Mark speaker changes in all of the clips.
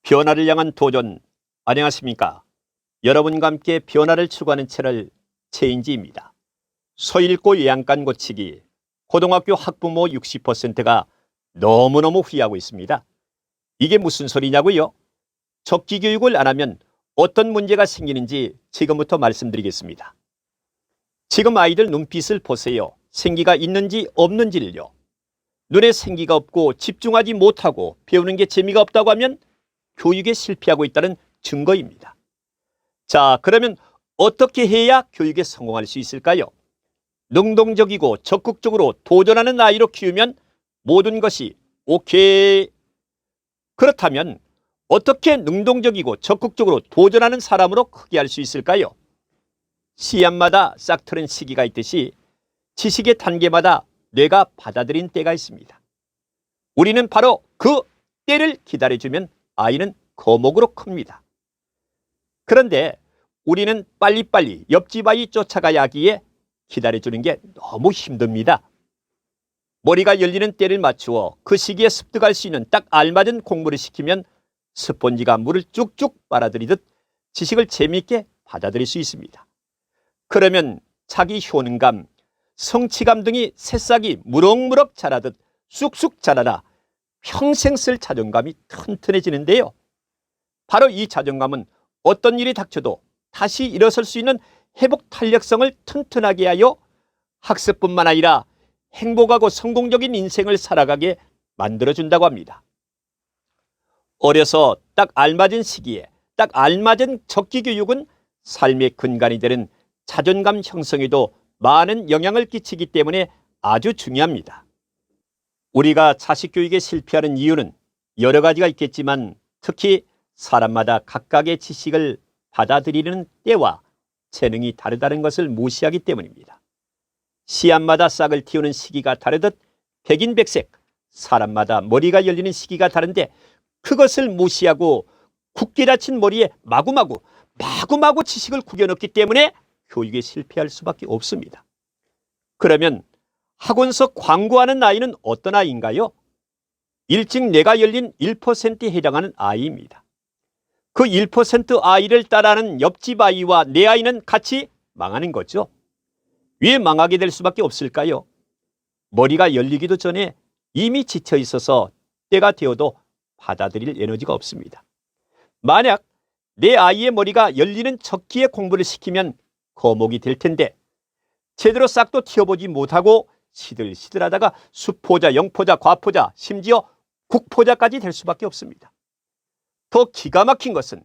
Speaker 1: 변화를 향한 도전. 안녕하십니까? 여러분과 함께 변화를 추구하는 채널 체인지입니다. 서일고 요양간 고치기. 고등학교 학부모 60%가 너무너무 후회하고 있습니다. 이게 무슨 소리냐고요? 적기 교육을 안 하면 어떤 문제가 생기는지 지금부터 말씀드리겠습니다. 지금 아이들 눈빛을 보세요. 생기가 있는지 없는지를요. 눈에 생기가 없고 집중하지 못하고 배우는 게 재미가 없다고 하면 교육에 실패하고 있다는 증거입니다. 자, 그러면 어떻게 해야 교육에 성공할 수 있을까요? 능동적이고 적극적으로 도전하는 아이로 키우면 모든 것이 오케이. 그렇다면 어떻게 능동적이고 적극적으로 도전하는 사람으로 크게 할 수 있을까요? 씨앗마다 싹트는 시기가 있듯이 지식의 단계마다 뇌가 받아들인 때가 있습니다. 우리는 바로 그 때를 기다려주면 아이는 거목으로 큽니다. 그런데 우리는 빨리빨리 옆집 아이 쫓아가야 하기에 기다려주는 게 너무 힘듭니다. 머리가 열리는 때를 맞추어 그 시기에 습득할 수 있는 딱 알맞은 공부를 시키면 스펀지가 물을 쭉쭉 빨아들이듯 지식을 재미있게 받아들일 수 있습니다. 그러면 자기 효능감, 성취감 등이 새싹이 무럭무럭 자라듯 쑥쑥 자라나 평생 쓸 자존감이 튼튼해지는데요. 바로 이 자존감은 어떤 일이 닥쳐도 다시 일어설 수 있는 회복 탄력성을 튼튼하게 하여 학습뿐만 아니라 행복하고 성공적인 인생을 살아가게 만들어준다고 합니다. 어려서 딱 알맞은 시기에 딱 알맞은 적기 교육은 삶의 근간이 되는 자존감 형성에도 많은 영향을 끼치기 때문에 아주 중요합니다. 우리가 자식 교육에 실패하는 이유는 여러 가지가 있겠지만 특히 사람마다 각각의 지식을 받아들이는 때와 재능이 다르다는 것을 무시하기 때문입니다. 씨앗마다 싹을 틔우는 시기가 다르듯 백인백색 사람마다 머리가 열리는 시기가 다른데 그것을 무시하고 굳게 닫힌 머리에 마구마구 지식을 구겨넣기 때문에 교육에 실패할 수밖에 없습니다. 그러면 학원서 광고하는 아이는 어떤 아이인가요? 일찍 뇌가 열린 1%에 해당하는 아이입니다. 그 1% 아이를 따라하는 옆집 아이와 내 아이는 같이 망하는 거죠. 왜 망하게 될 수밖에 없을까요? 머리가 열리기도 전에 이미 지쳐 있어서 때가 되어도 받아들일 에너지가 없습니다. 만약 내 아이의 머리가 열리는 적기에 공부를 시키면 거목이 될 텐데 제대로 싹도 틔워보지 못하고 시들시들하다가 수포자, 영포자, 과포자, 심지어 국포자까지 될 수밖에 없습니다. 더 기가 막힌 것은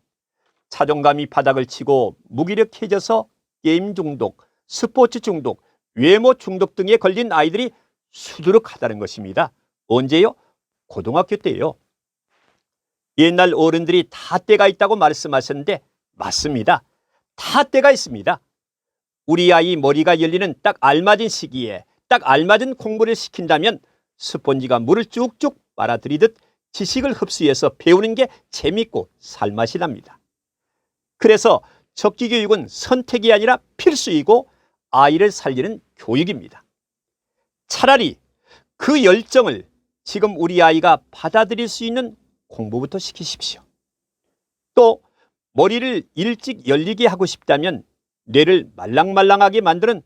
Speaker 1: 자존감이 바닥을 치고 무기력해져서 게임 중독, 스포츠 중독, 외모 중독 등에 걸린 아이들이 수두룩하다는 것입니다. 언제요? 고등학교 때요. 옛날 어른들이 다 때가 있다고 말씀하셨는데 맞습니다. 다 때가 있습니다. 우리 아이 머리가 열리는 딱 알맞은 시기에 딱 알맞은 공부를 시킨다면 스펀지가 물을 쭉쭉 빨아들이듯 지식을 흡수해서 배우는 게 재밌고 살맛이 납니다. 그래서 적기 교육은 선택이 아니라 필수이고 아이를 살리는 교육입니다. 차라리 그 열정을 지금 우리 아이가 받아들일 수 있는 공부부터 시키십시오. 또 머리를 일찍 열리게 하고 싶다면 뇌를 말랑말랑하게 만드는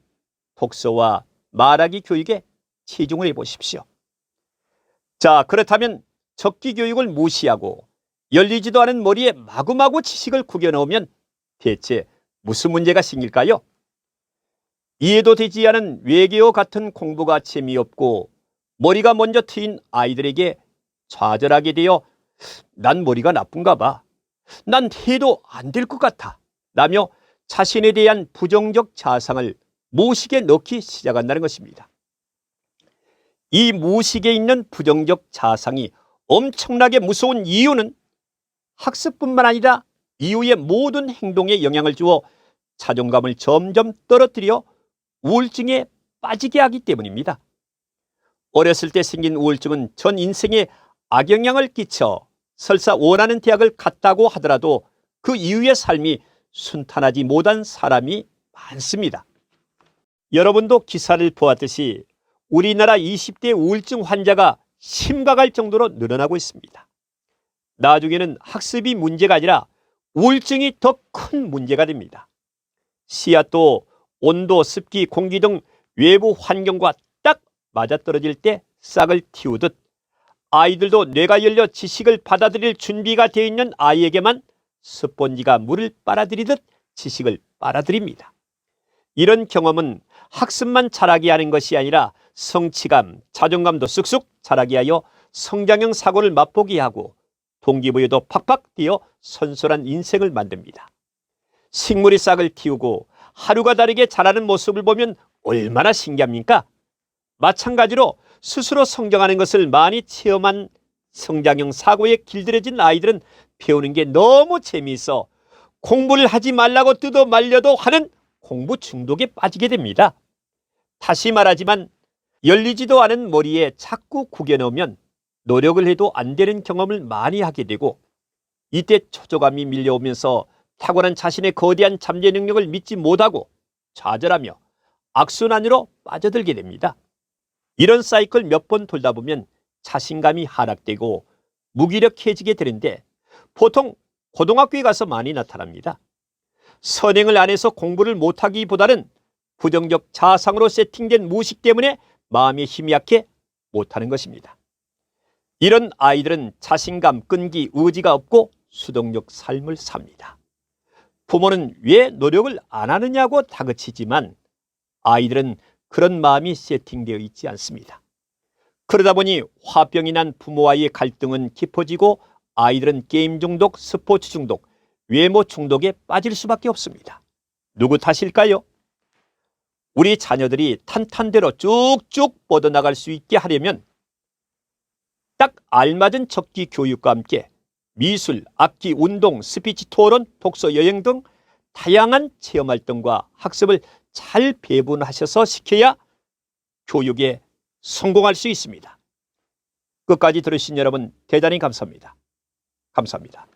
Speaker 1: 독서와 말하기 교육에 치중을 해보십시오. 자, 그렇다면 적기 교육을 무시하고 열리지도 않은 머리에 마구마구 지식을 구겨넣으면 대체 무슨 문제가 생길까요? 이해도 되지 않은 외계어 같은 공부가 재미없고 머리가 먼저 트인 아이들에게 좌절하게 되어 난 머리가 나쁜가 봐. 난 해도 안 될 것 같아. 라며 자신에 대한 부정적 자상을 무식에 넣기 시작한다는 것입니다. 이 무식에 있는 부정적 자상이 엄청나게 무서운 이유는 학습뿐만 아니라 이후의 모든 행동에 영향을 주어 자존감을 점점 떨어뜨려 우울증에 빠지게 하기 때문입니다. 어렸을 때 생긴 우울증은 전 인생에 악영향을 끼쳐 설사 원하는 대학을 갔다고 하더라도 그 이후의 삶이 순탄하지 못한 사람이 많습니다. 여러분도 기사를 보았듯이 우리나라 20대 우울증 환자가 심각할 정도로 늘어나고 있습니다. 나중에는 학습이 문제가 아니라 우울증이 더 큰 문제가 됩니다. 씨앗도 온도, 습기, 공기 등 외부 환경과 딱 맞아떨어질 때 싹을 틔우듯 아이들도 뇌가 열려 지식을 받아들일 준비가 되어 있는 아이에게만 스펀지가 물을 빨아들이듯 지식을 빨아들입니다. 이런 경험은 학습만 잘하게 하는 것이 아니라 성취감, 자존감도 쑥쑥 자라게 하여 성장형 사고를 맛보게 하고 동기부여도 팍팍 뛰어 선솔한 인생을 만듭니다. 식물이 싹을 틔우고 하루가 다르게 자라는 모습을 보면 얼마나 신기합니까? 마찬가지로 스스로 성장하는 것을 많이 체험한 성장형 사고에 길들여진 아이들은 배우는 게 너무 재미있어 공부를 하지 말라고 뜯어 말려도 하는 공부 중독에 빠지게 됩니다. 다시 말하지만 열리지도 않은 머리에 자꾸 구겨넣으면 노력을 해도 안 되는 경험을 많이 하게 되고 이때 초조감이 밀려오면서 타고난 자신의 거대한 잠재 능력을 믿지 못하고 좌절하며 악순환으로 빠져들게 됩니다. 이런 사이클 몇 번 돌다 보면 자신감이 하락되고 무기력해지게 되는데 보통 고등학교에 가서 많이 나타납니다. 선행을 안 해서 공부를 못하기보다는 부정적 자상으로 세팅된 무의식 때문에 마음의 힘이 약해 못하는 것입니다. 이런 아이들은 자신감, 끈기, 의지가 없고 수동적 삶을 삽니다. 부모는 왜 노력을 안 하느냐고 다그치지만 아이들은 그런 마음이 세팅되어 있지 않습니다. 그러다 보니 화병이 난 부모와의 갈등은 깊어지고 아이들은 게임 중독, 스포츠 중독, 외모 중독에 빠질 수밖에 없습니다. 누구 탓일까요? 우리 자녀들이 탄탄대로 쭉쭉 뻗어나갈 수 있게 하려면 딱 알맞은 적기 교육과 함께 미술, 악기, 운동, 스피치, 토론, 독서, 여행 등 다양한 체험활동과 학습을 잘 배분하셔서 시켜야 교육에 성공할 수 있습니다. 끝까지 들으신 여러분 대단히 감사합니다. 감사합니다.